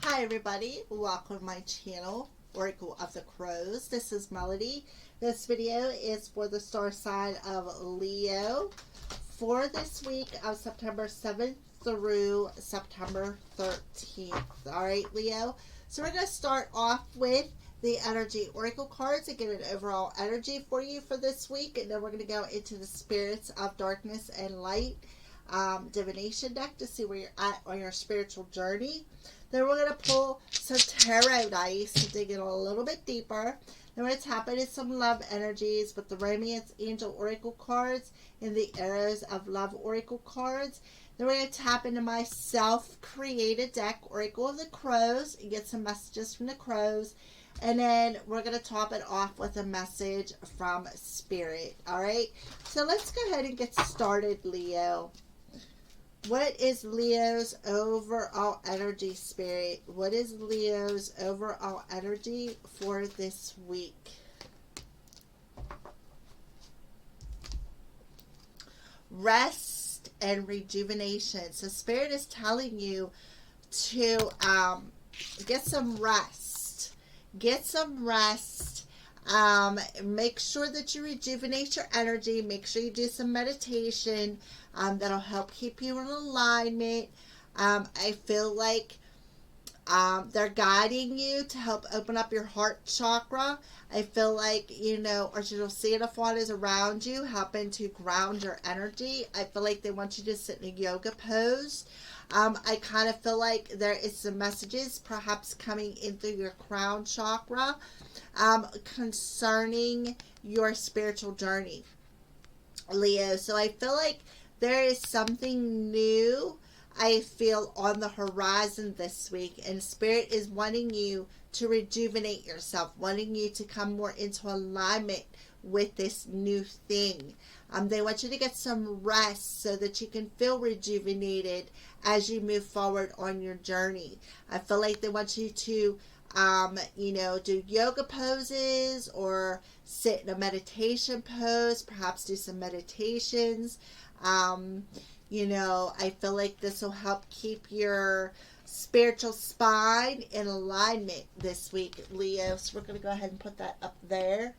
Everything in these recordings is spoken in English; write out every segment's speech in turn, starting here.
Hi everybody, welcome to my channel, Oracle of the Crows. This is Melody. This video is for the star sign of Leo for this week of September 7th through September 13th. Alright, Leo. So we're going to start off with the energy oracle cards and get an overall energy for you for this week. And then we're going to go into the spirits of darkness and light divination deck to see where you're at on your spiritual journey. Then we're going to pull some tarot dice to dig in a little bit deeper. Then we're going to tap into some love energies with the Romance Angel Oracle cards and the Arrows of Love Oracle cards. Then we're going to tap into my self-created deck, Oracle of the Crows, and get some messages from the crows. And then we're going to top it off with a message from Spirit. Alright, so let's go ahead and get started, Leo. What is Leo's overall energy, Spirit? What is Leo's overall energy for this week? Rest and rejuvenation. So Spirit is telling you to get some rest. Get some rest. Make sure that you rejuvenate your energy. Make sure you do some meditation. That'll help keep you in alignment. I feel like they're guiding you to help open up your heart chakra. I feel like, Archangel Santa is around you, helping to ground your energy. I feel like they want you to sit in a yoga pose. I kind of feel like there is some messages perhaps coming in through your crown chakra concerning your spiritual journey, Leo. So I feel like there is something new, I feel, on the horizon this week. And Spirit is wanting you to rejuvenate yourself, wanting you to come more into alignment with this new thing. They want you to get some rest so that you can feel rejuvenated as you move forward on your journey. I feel like they want you to, do yoga poses or sit in a meditation pose, perhaps do some meditations. I feel like this will help keep your spiritual spine in alignment this week, Leo. So we're going to go ahead and put that up there.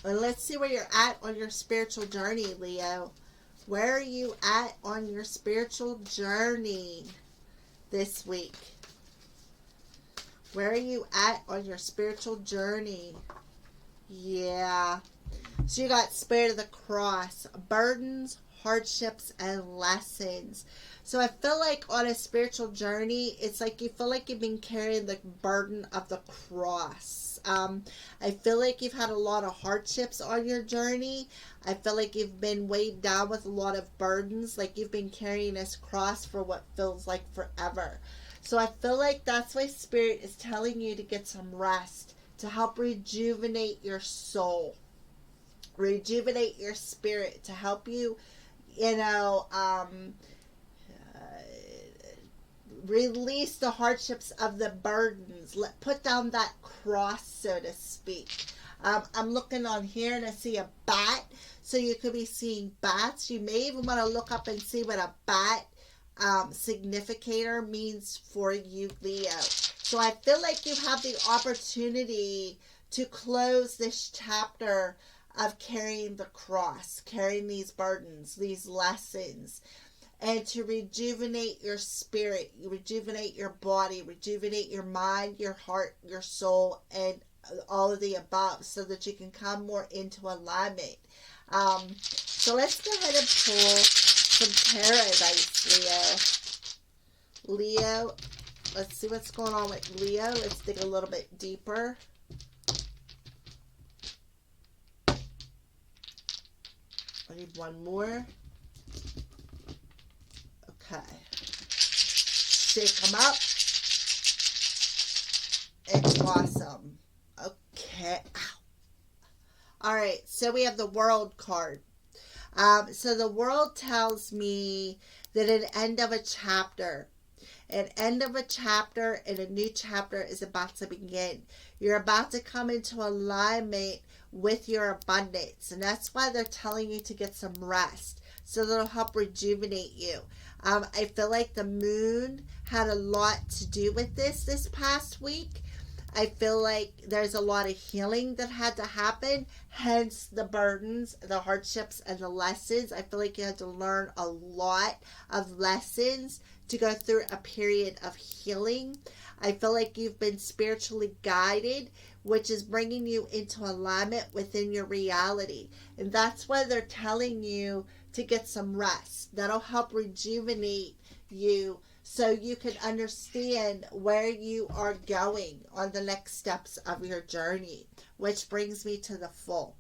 And let's see where you're at on your spiritual journey, Leo. Where are you at on your spiritual journey this week? Where are you at on your spiritual journey? Yeah. So you got Spirit of the Cross, burdens, hardships, and lessons. So I feel like on a spiritual journey, it's like you feel like you've been carrying the burden of the cross. I feel like you've had a lot of hardships on your journey. I feel like you've been weighed down with a lot of burdens, like you've been carrying this cross for what feels like forever. So I feel like that's why Spirit is telling you to get some rest, to help rejuvenate your soul, rejuvenate your spirit, to help you, release the hardships of the burdens. Put down that cross, so to speak. I'm looking on here and I see a bat. So you could be seeing bats. You may even want to look up and see what a bat significator means for you, Leo. So I feel like you have the opportunity to close this chapter of carrying the cross, carrying these burdens, these lessons, and to rejuvenate your spirit, rejuvenate your body, rejuvenate your mind, your heart, your soul, and all of the above, so that you can come more into alignment. So let's go ahead and pull some tarot dice, Leo. Leo, let's see what's going on with Leo. Let's dig a little bit deeper. I need one more. Okay. Shake them up and blossom. Okay. Ow. Alright, so we have the World card. So the World tells me that an end of a chapter. An end of a chapter and a new chapter is about to begin. You're about to come into alignment with your abundance. And that's why they're telling you to get some rest. So that'll help rejuvenate you. I feel like the moon had a lot to do with this past week. I feel like there's a lot of healing that had to happen, hence the burdens, the hardships, and the lessons. I feel like you had to learn a lot of lessons to go through a period of healing. I feel like you've been spiritually guided, which is bringing you into alignment within your reality. And that's why they're telling you to get some rest. That'll help rejuvenate you so you can understand where you are going on the next steps of your journey, which brings me to the Fool.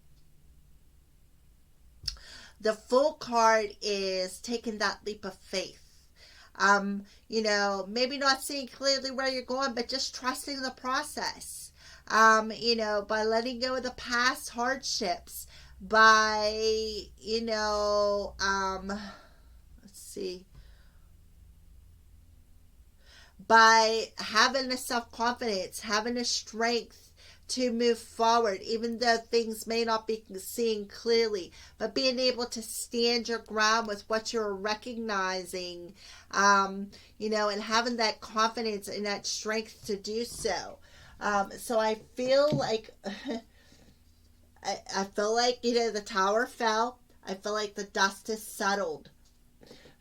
The Fool card is taking that leap of faith. Maybe not seeing clearly where you're going, but just trusting the process. By letting go of the past hardships, by, let's see, by having the self-confidence, having the strength to move forward, even though things may not be seen clearly, but being able to stand your ground with what you're recognizing, and having that confidence and that strength to do so. So I feel like, the tower fell. I feel like the dust has settled.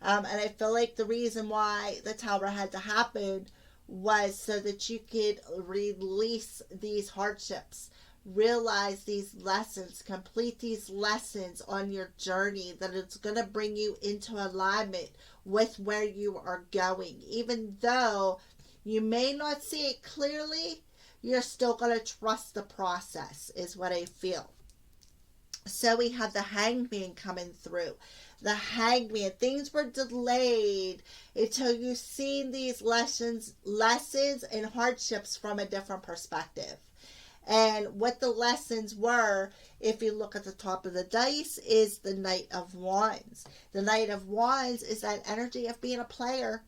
And I feel like the reason why the tower had to happen was so that you could release these hardships, realize these lessons, complete these lessons on your journey, that it's going to bring you into alignment with where you are going. Even though you may not see it clearly, you're still going to trust the process, is what I feel. So we have the Hangman coming through. The Hangman, things were delayed until you've seen these lessons and hardships from a different perspective. And what the lessons were, if you look at the top of the dice, is the Knight of Wands. The Knight of Wands is that energy of being a player.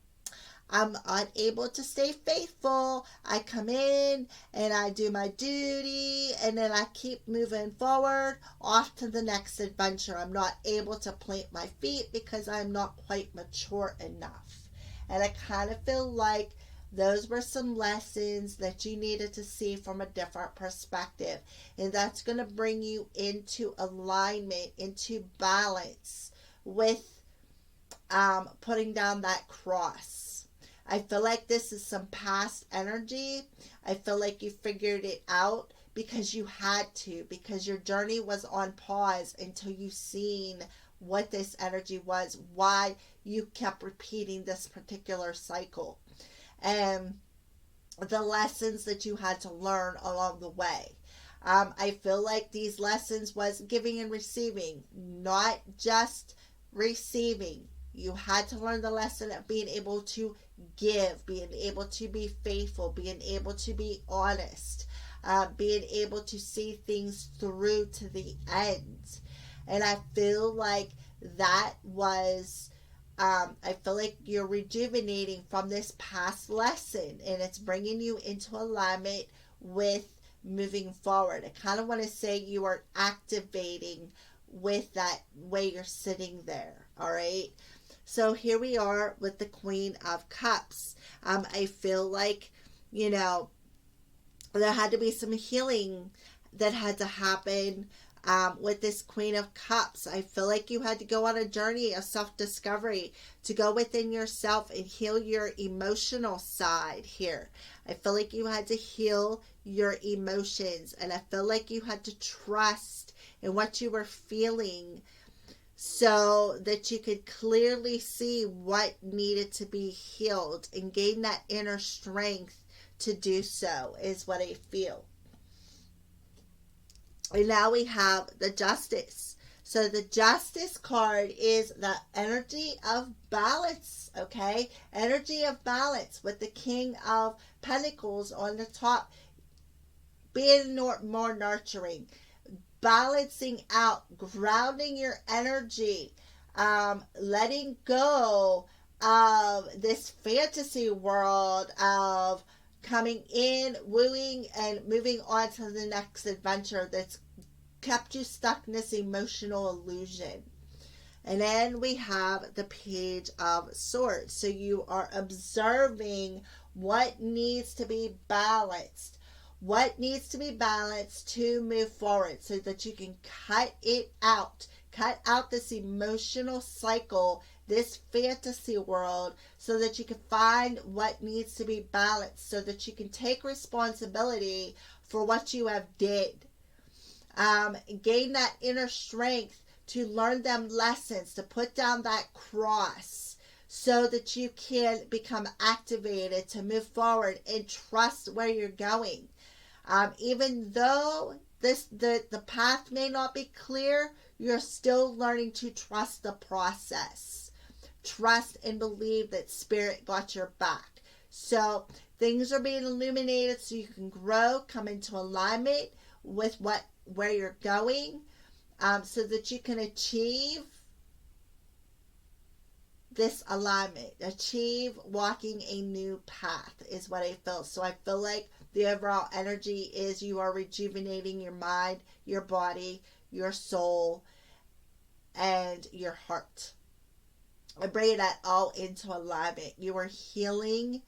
I'm unable to stay faithful. I come in and I do my duty, and then I keep moving forward off to the next adventure. I'm not able to plant my feet because I'm not quite mature enough. And I kind of feel like those were some lessons that you needed to see from a different perspective. And that's going to bring you into alignment, into balance with putting down that cross. I feel like this is some past energy. I feel like you figured it out because you had to, because your journey was on pause until you seen what this energy was, why you kept repeating this particular cycle, and the lessons that you had to learn along the way. I feel like these lessons was giving and receiving, not just receiving. You had to learn the lesson of being able to give, being able to be faithful, being able to be honest, being able to see things through to the end. And I feel like that was, I feel like you're rejuvenating from this past lesson, and it's bringing you into alignment with moving forward. I kind of want to say you are activating with that way you're sitting there. All right. So here we are with the Queen of Cups. I feel like, there had to be some healing that had to happen with this Queen of Cups. I feel like you had to go on a journey of self-discovery to go within yourself and heal your emotional side here. I feel like you had to heal your emotions, and I feel like you had to trust in what you were feeling so that you could clearly see what needed to be healed and gain that inner strength to do so, is what I feel. And now we have the Justice. So the Justice card is the energy of balance, okay? Energy of balance with the King of Pentacles on the top, being more nurturing, balancing out, grounding your energy, letting go of this fantasy world of coming in, wooing, and moving on to the next adventure that's kept you stuck in this emotional illusion. And then we have the Page of Swords. So you are observing what needs to be balanced. What needs to be balanced to move forward so that you can cut it out. Cut out this emotional cycle, this fantasy world, so that you can find what needs to be balanced, so that you can take responsibility for what you have did. Gain that inner strength to learn them lessons, to put down that cross, so that you can become activated to move forward and trust where you're going. Even though the path may not be clear, you're still learning to trust the process. Trust and believe that Spirit got your back. So things are being illuminated so you can grow, come into alignment with where you're going, so that you can achieve this alignment, achieve walking a new path is what I feel. So I feel like the overall energy is you are rejuvenating your mind, your body, your soul, and your heart. I bring that all into alignment. You are healing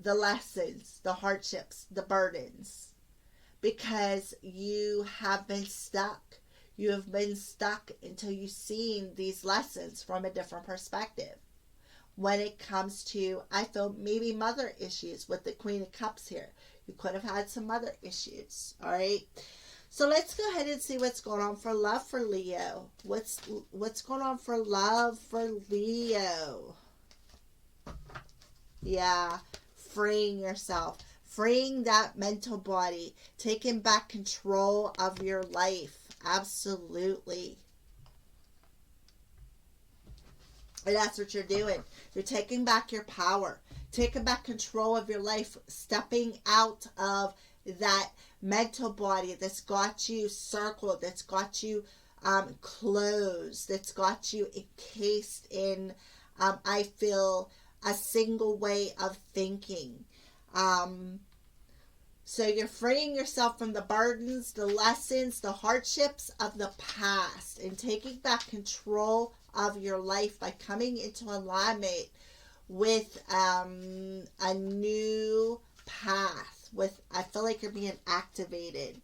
the lessons, the hardships, the burdens, because you have been stuck. You have been stuck until you've seen these lessons from a different perspective. When it comes to, I feel, maybe mother issues with the Queen of Cups here. You could have had some mother issues, all right? So let's go ahead and see what's going on for love for Leo. What's going on for love for Leo? Yeah, freeing yourself. Freeing that mental body. Taking back control of your life. Absolutely. And that's what you're doing. You're taking back your power. Taking back control of your life. Stepping out of that mental body that's got you circled, that's got you closed, that's got you encased in, I feel, a single way of thinking. So you're freeing yourself from the burdens, the lessons, the hardships of the past, and taking back control of your life by coming into alignment with a new path. I feel like you're being activated.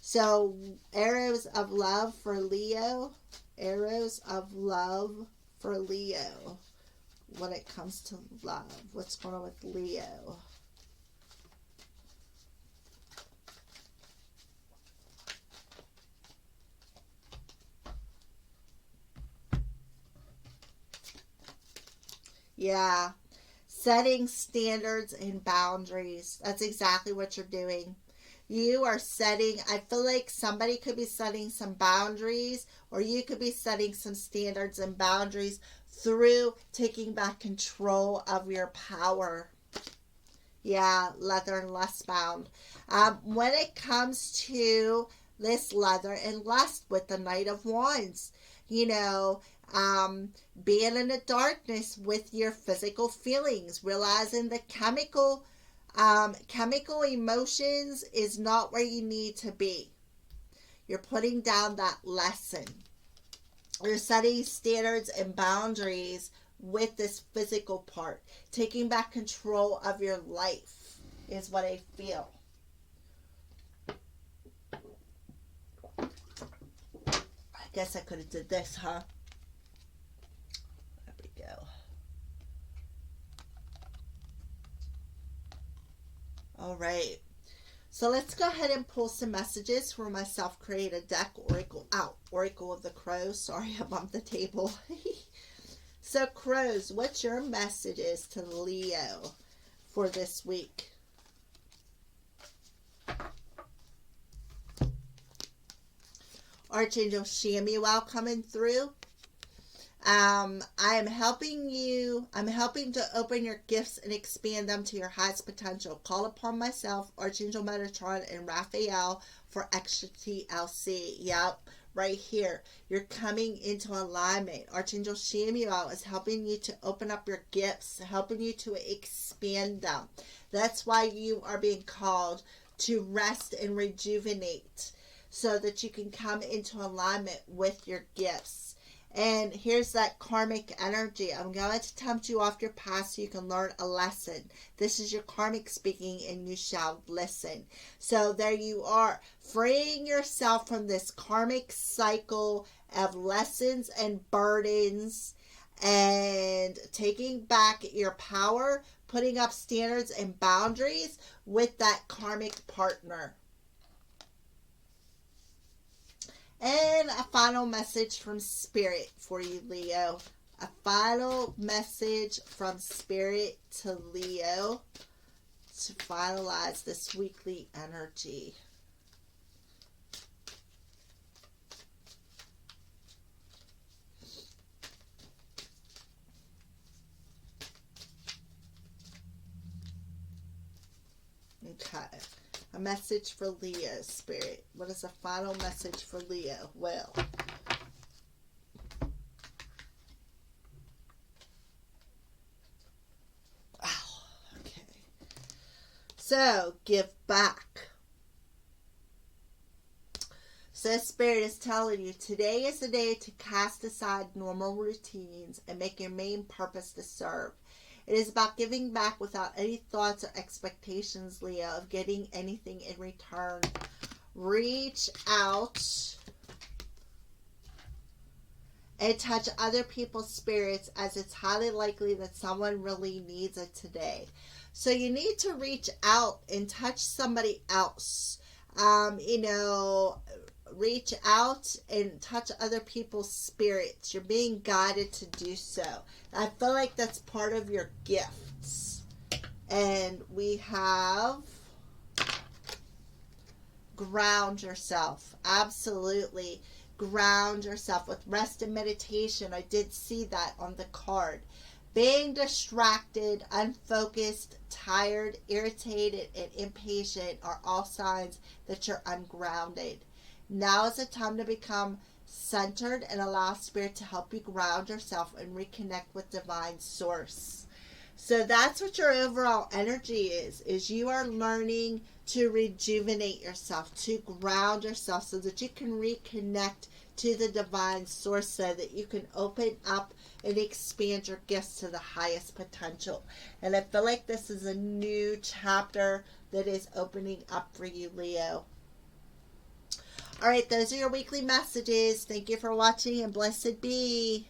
So arrows of love for Leo. Arrows of love for Leo. When it comes to love, what's going on with Leo? Yeah. Setting standards and boundaries. That's exactly what you're doing. You are setting, I feel like somebody could be setting some boundaries, or you could be setting some standards and boundaries through taking back control of your power. Yeah, leather and lust bound. When it comes to this leather and lust with the Knight of Wands, you know, being in the darkness with your physical feelings, realizing the chemical emotions is not where you need to be. You're putting down that lesson. You're setting standards and boundaries with this physical part. Taking back control of your life is what I feel. I guess I could have did this, huh? There we go. All right. So let's go ahead and pull some messages for my self-created deck, Oracle of the Crows. Sorry, I bumped the table. So Crows, what's your messages to Leo for this week? Archangel Shamuel coming through. I'm helping to open your gifts and expand them to your highest potential. Call upon myself, Archangel Metatron, and Raphael for extra TLC. Yep, right here. You're coming into alignment. Archangel Shamuel is helping you to open up your gifts, helping you to expand them. That's why you are being called to rest and rejuvenate, so that you can come into alignment with your gifts. And here's that karmic energy. I'm going to tempt you off your path so you can learn a lesson. This is your karmic speaking, and you shall listen. So there you are, freeing yourself from this karmic cycle of lessons and burdens, and taking back your power, putting up standards and boundaries with that karmic partner. And a final message from Spirit for you, Leo. A final message from Spirit to Leo to finalize this weekly energy. Okay. A message for Leo, Spirit. What is a final message for Leo? Well, okay. So, give back. So, Spirit is telling you, today is the day to cast aside normal routines and make your main purpose to serve. It is about giving back without any thoughts or expectations, Leo, of getting anything in return. Reach out and touch other people's spirits, as it's highly likely that someone really needs it today. So you need to reach out and touch somebody else. Reach out and touch other people's spirits. You're being guided to do so. I feel like that's part of your gifts. And we have ground yourself. Absolutely. Ground yourself with rest and meditation. I did see that on the card. Being distracted, unfocused, tired, irritated, and impatient are all signs that you're ungrounded. Now is the time to become centered and allow Spirit to help you ground yourself and reconnect with Divine Source. So that's what your overall energy is you are learning to rejuvenate yourself, to ground yourself so that you can reconnect to the Divine Source, so that you can open up and expand your gifts to the highest potential. And I feel like this is a new chapter that is opening up for you, Leo. All right, those are your weekly messages. Thank you for watching, and blessed be.